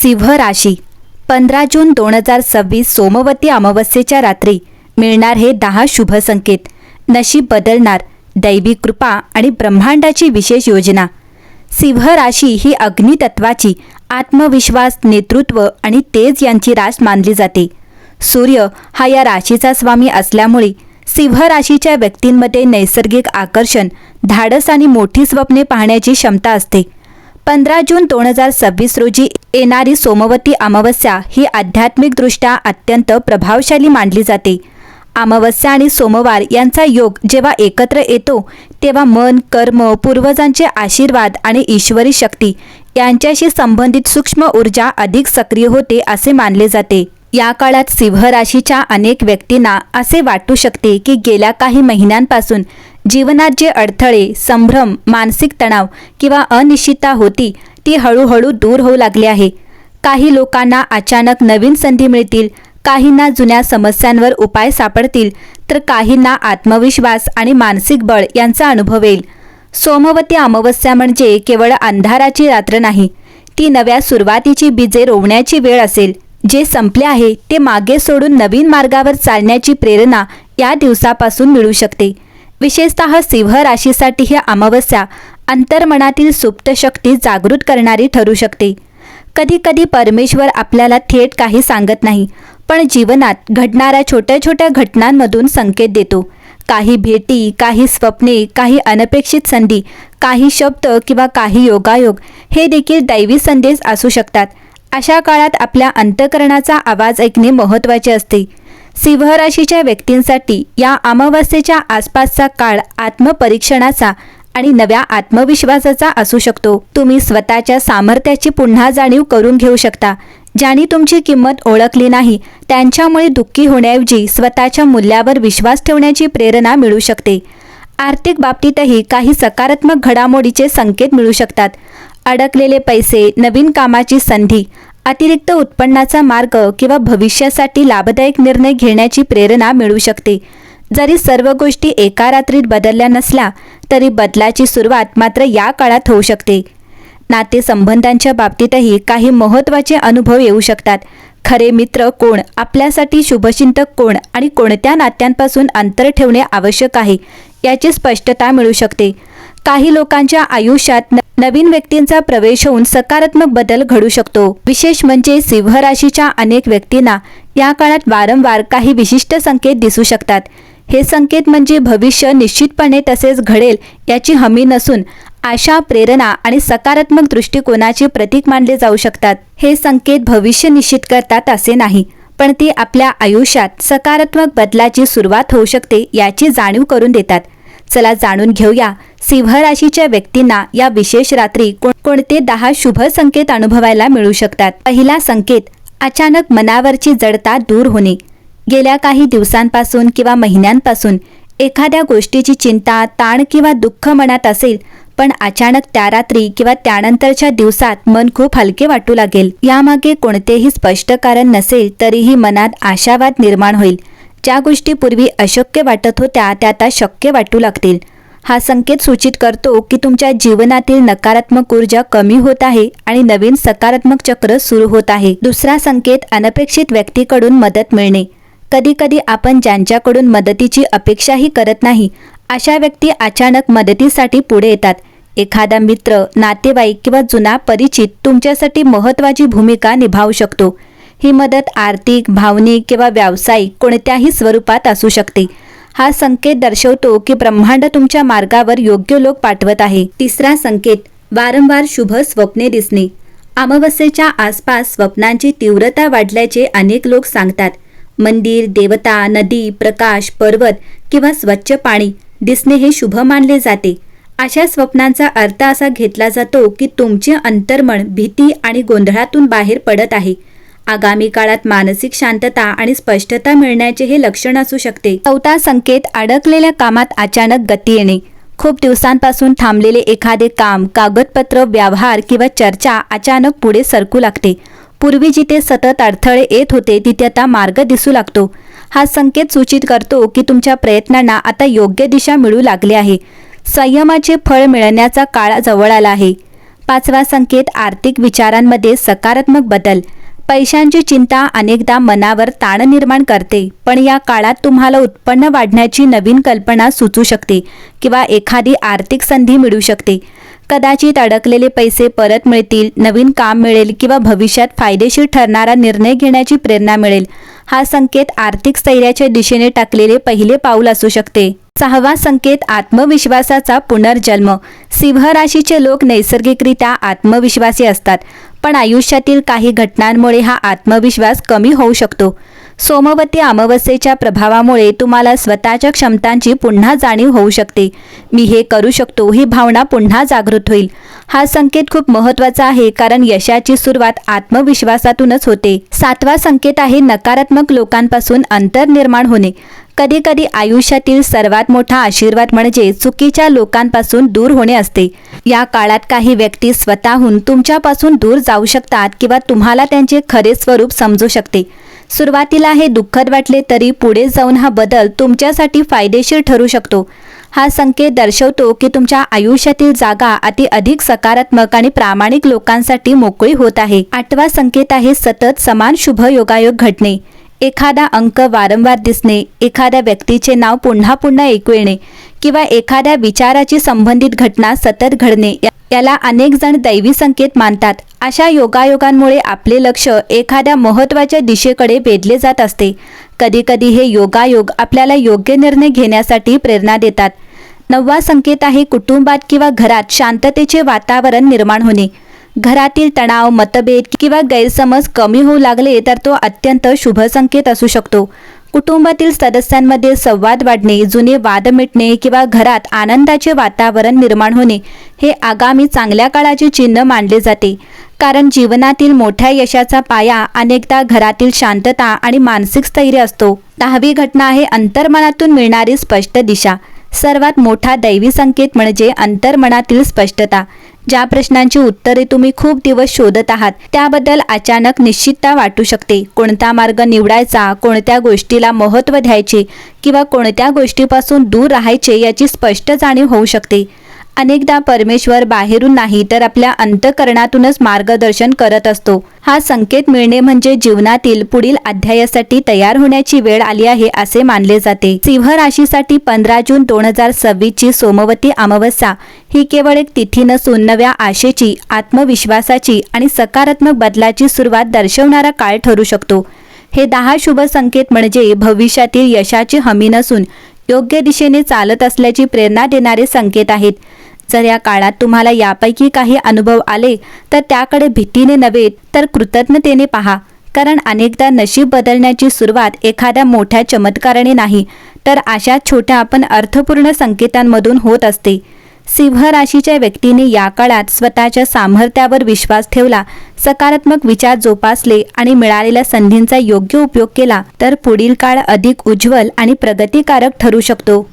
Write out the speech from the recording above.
सिंह राशी 15 जून 2026 सोमवती अमावस्येच्या रात्री मिळणार हे 10 शुभ संकेत. नशीब बदलणार, दैवी कृपा आणि ब्रह्मांडाची विशेष योजना. सिंह राशी ही अग्नितत्वाची आत्मविश्वास, नेतृत्व आणि तेज यांची रास मानली जाते. सूर्य हा या राशीचा स्वामी असल्यामुळे सिंह राशीच्या व्यक्तींमध्ये नैसर्गिक आकर्षण, धाडस आणि मोठी स्वप्ने पाहण्याची क्षमता असते. 15 जून 2026 रोजी येणारी सोमवती अमावस्या ही आध्यात्मिकदृष्ट्या अत्यंत प्रभावशाली मानली जाते. अमावस्या आणि सोमवार यांचा योग जेव्हा एकत्र येतो तेव्हा मन, कर्म, पूर्वजांचे आशीर्वाद आणि ईश्वरी शक्ती यांच्याशी संबंधित सूक्ष्म ऊर्जा अधिक सक्रिय होते असे मानले जाते. या काळात सिंह राशीच्या अनेक व्यक्तींना असे वाटू शकते की गेल्या काही महिन्यांपासून जीवनात जे अडथळे, संभ्रम, मानसिक तणाव किंवा अनिश्चितता होती ती हळूहळू दूर होऊ लागली आहे. काही लोकांना अचानक नवीन संधी मिळतील, काहींना जुन्या समस्यांवर उपाय सापडतील, तर काहींना आत्मविश्वास आणि मानसिक बळ यांचा अनुभव येईल. सोमवती अमावस्या म्हणजे केवळ अंधाराची रात्र नाही, ती नव्या सुरुवातीची बीजे रोवण्याची वेळ असेल. जे संपले आहे ते मागे सोडून नवीन मार्गावर चालण्याची प्रेरणा या दिवसापासून मिळू शकते. विशेषतः सिंह राशीसाठी ही अमावस्या अंतर्मनातील सुप्त शक्ती जागृत करणारी ठरू शकते. कधीकधी परमेश्वर आपल्याला थेट काही सांगत नाही, पण जीवनात घडणाऱ्या छोट्या छोट्या घटनांमधून संकेत देतो. काही भेटी, काही स्वप्ने, काही अनपेक्षित संधी, काही शब्द किंवा काही योगायोग हे देखील दैवी संदेश असू शकतात. अशा काळात आपल्या अंतःकरणाचा आवाज ऐकणे महत्त्वाचे असते. सिंह राशीच्या व्यक्तींसाठी या अमावस्येच्या आसपासचा काळ आत्मपरीक्षणाचा आणि नव्या आत्मविश्वासाचा असू शकतो. तुम्ही स्वतःच्या सामर्थ्याची पुन्हा जाणीव करून घेऊ शकता. ज्यांनी तुमची किंमत ओळखली नाही त्यांच्यामुळे दुःखी होण्याऐवजी स्वतःच्या मूल्यावर विश्वास ठेवण्याची प्रेरणा मिळू शकते. आर्थिक बाबतीतही काही सकारात्मक घडामोडीचे संकेत मिळू शकतात. अडकलेले पैसे, नवीन कामाची संधी, अतिरिक्त उत्पन्नाचा मार्ग किंवा भविष्यासाठी लाभदायक निर्णय घेण्याची प्रेरणा मिळू शकते. जरी सर्व गोष्टी एका रात्रीत बदलल्या नसल्या तरी बदलाची सुरुवात मात्र या काळात होऊ शकते. नातेसंबंधांच्या बाबतीतही काही महत्त्वाचे अनुभव येऊ शकतात. खरे मित्र कोण, आपल्यासाठी शुभचिंतक कोण आणि कोणत्या नात्यांपासून अंतर ठेवणे आवश्यक आहे याची स्पष्टता मिळू शकते. काही लोकांच्या आयुष्यात नवीन व्यक्तींचा प्रवेश होऊन सकारात्मक बदल घडू शकतो. विशेष म्हणजे सिंह राशीच्या अनेक व्यक्तींना या काळात वारंवार काही विशिष्ट संकेत दिसू शकतात. हे संकेत म्हणजे भविष्य निश्चितपणे तसेच घडेल याची हमी नसून आशा, प्रेरणा आणि सकारात्मक दृष्टिकोनाचे प्रतीक मानले जाऊ शकतात. हे संकेत भविष्य निश्चित करतात असे नाही, पण ते आपल्या आयुष्यात सकारात्मक बदलाची सुरुवात होऊ शकते याची जाणीव करून देतात. चला जाणून घेऊया सिंह राशीच्या व्यक्तींना या विशेष रात्री कोणते 10 शुभ संकेत अनुभवायला मिळू शकतात. पहिला संकेत, अचानक मनावरची जडता दूर होणे. गेल्या काही दिवसांपासून किंवा महिन्यांपासून एखाद्या गोष्टीची चिंता, ताण किंवा दुःख मनात असेल, पण अचानक त्या रात्री किंवा त्यानंतरच्या दिवसात मन खूप हलके वाटू लागेल. यामागे कोणतेही स्पष्ट कारण नसेल तरीही मनात आशावाद निर्माण होईल. ज्या गोष्टी पूर्वी अशक्य वाटत होत्या त्या आता शक्य वाटू लागतील. हा संकेत सूचित करतो की तुमच्या जीवनातील नकारात्मक ऊर्जा कमी होत आहे आणि नवीन सकारात्मक चक्र सुरू होत आहे. दुसरा संकेत, अनपेक्षित व्यक्तीकडून मदत मिळणे. कधीकधी आपण ज्यांच्याकडून मदतीची अपेक्षाही करत नाही अशा व्यक्ती अचानक मदतीसाठी पुढे येतात. एखादा मित्र, नातेवाईक किंवा जुना परिचित तुमच्यासाठी महत्त्वाची भूमिका निभावू शकतो. ही मदत आर्थिक, भावनिक किंवा व्यावसायिक कोणत्याही स्वरूपात असू शकते. हा संकेत दर्शवतो की ब्रह्मांड तुमच्या मार्गावर योग्य लोक पाठवत आहे. तिसरा संकेत, वारंवार शुभ स्वप्ने दिसणे. अमावस्येच्या आसपास स्वप्नांची तीव्रता वाढल्याचे अनेक लोक सांगतात. मंदिर, देवता, नदी, प्रकाश, पर्वत किंवा स्वच्छ पाणी दिसणे हे शुभ मानले जाते. अशा स्वप्नांचा अर्थ असा घेतला जातो की तुमचे अंतर्मन भीती आणि गोंधळातून बाहेर पडत आहे. आगामी काळात मानसिक शांतता आणि स्पष्टता मिळण्याचे हे लक्षण असू शकते. चौथा संकेत, अडकलेल्या कामात अचानक गती येणे. खूप दिवसांपासून थांबलेले एखादे काम, कागदपत्र, व्यवहार किंवा चर्चा अचानक पुढे सरकू लागते. पूर्वी जिथे सतत अडथळे येत होते तिथे आता मार्ग दिसू लागतो. हा संकेत सूचित करतो की तुमच्या प्रयत्नांना आता योग्य दिशा मिळू लागली आहे. संयमाचे फळ मिळण्याचा काळ जवळ आला आहे. 5वा संकेत आर्थिक विचारांमध्ये सकारात्मक बदल. पैशांची चिंता अनेकदा मनावर ताण निर्माण करते, पण या काळात तुम्हाला उत्पन्न वाढण्याची नवीन कल्पना सुचू शकते किंवा एखादी आर्थिक संधी मिळू शकते. कदाचित अडकलेले पैसे परत मिळतील, नवीन काम मिळेल किंवा भविष्यात फायदेशीर ठरणारा निर्णय घेण्याची प्रेरणा मिळेल. हा संकेत आर्थिक स्थैर्याच्या दिशेने टाकलेले पहिले पाऊल असू शकते. 6वा संकेत आत्मविश्वासाचा पुनर्जन्म. सिंह राशीचे लोक नैसर्गिकरित्या आत्मविश्वासी असतात, पण आयुष्यातील काही घटनांमुळे हा आत्मविश्वास कमी होऊ शकतो. सोमवती अमावस्येच्या प्रभावामुळे तुम्हाला स्वतःच्या क्षमतांची पुन्हा जाणीव होऊ शकते. मी हे करू शकतो ही भावना पुन्हा जागृत होईल. हा संकेत खूप महत्त्वाचा आहे, कारण यशाची सुरुवात आत्मविश्वासातूनच होते. 7वा संकेत आहे नकारात्मक लोकांपासून अंतर निर्माण होणे. कधीकधी आयुष्यातील सर्वात मोठा आशीर्वाद म्हणजे चुकीच्या लोकांपासून दूर होणे असते. या काळात काही व्यक्ती स्वतःहून तुमच्यापासून दूर जाऊ शकतात किंवा तुम्हाला त्यांचे खरे स्वरूप समजू शकते. सुरुवातीला हे दुःखद वाटले तरी पुढे जाऊन हा बदल तुमच्यासाठी फायदेशीर ठरू शकतो. हा संकेत दर्शवतो की तुमच्या आयुष्यातील जागा अधिक सकारात्मक आणि प्रामाणिक लोकांसाठी मोकळी होत आहे. 8वा संकेत आहे सतत समान शुभ योगायोग घडणे. एखादा अंक वारंवार दिसणे, एखाद्या व्यक्तीचे नाव पुन्हा पुन्हा ऐकू येणे किंवा एखाद्या विचाराची संबंधित घटना सतत घडणे, याला अनेक जण दैवी संकेत मानतात. अशा योगायोगांमुळे आपले लक्ष एखाद्या महत्त्वाच्या दिशेकडे वेधले जात असते. कधीकधी हे योगायोग आपल्याला योग्य निर्णय घेण्यासाठी प्रेरणा देतात. 9वा संकेत आहे कुटुंबात किंवा घरात शांततेचे वातावरण निर्माण होणे. घरातील तणाव, मतभेद किंवा गैरसमज कमी होऊ लागले तर तो अत्यंत शुभ संकेत असू शकतो. कुटुंबातील सदस्यांमध्ये संवाद वाढणे, जुने वाद मिटणे किंवा घरात आनंदाचे वातावरण निर्माण होणे हे आगामी चांगल्या काळाचे चिन्ह मानले जाते. कारण जीवनातील मोठ्या यशाचा पाया अनेकदा घरातील शांतता आणि मानसिक स्थैर्य असतो. 10वी घटना आहे अंतर्मनातून मिळणारी स्पष्ट दिशा. सर्वात मोठा दैवी संकेत म्हणजे अंतर्मनातील स्पष्टता. ज्या प्रश्नांची उत्तरे तुम्ही खूप दिवस शोधत आहात त्याबद्दल अचानक निश्चितता वाटू शकते. कोणता मार्ग निवडायचा, कोणत्या गोष्टीला महत्त्व द्यायचे किंवा कोणत्या गोष्टीपासून दूर राहायचे याची स्पष्ट जाणीव होऊ शकते. अनेकदा परमेश्वर बाहेरून नाही तर आपल्या अंतःकरणातूनच मार्गदर्शन करत असतो. हा संकेत मिळणे म्हणजे जीवनातील पुढील अध्यायासाठी तयार होण्याची वेळ आली आहे असे मानले जाते. सिंह राशीसाठी 15 जून 2026 ची सोमवती अमावस्या ही केवळ एक तिथी नसून नव्या आशेची, आत्मविश्वासाची आणि सकारात्मक बदलाची सुरुवात दर्शवणारा काळ ठरू शकतो. हे 10 शुभ संकेत म्हणजे भविष्यातील यशाची हमी नसून योग्य दिशेने चालत असल्याची प्रेरणा देणारे संकेत आहेत. जर या काळात तुम्हाला यापैकी काही अनुभव आले तर त्याकडे भीतीने नव्हे तर कृतज्ञतेने पहा. कारण अनेकदा नशीब बदलण्याची सुरुवात एखाद्या मोठ्या चमत्काराने नाही तर अशा छोट्या पण अर्थपूर्ण संकेतांमधून होत असते. सिंह राशीच्या व्यक्तीने या काळात स्वतःच्या सामर्थ्यावर विश्वास ठेवला, सकारात्मक विचार जोपासले आणि मिळालेल्या संधींचा योग्य उपयोग केला तर पुढील काळ अधिक उज्ज्वल आणि प्रगतिकारक ठरू शकतो.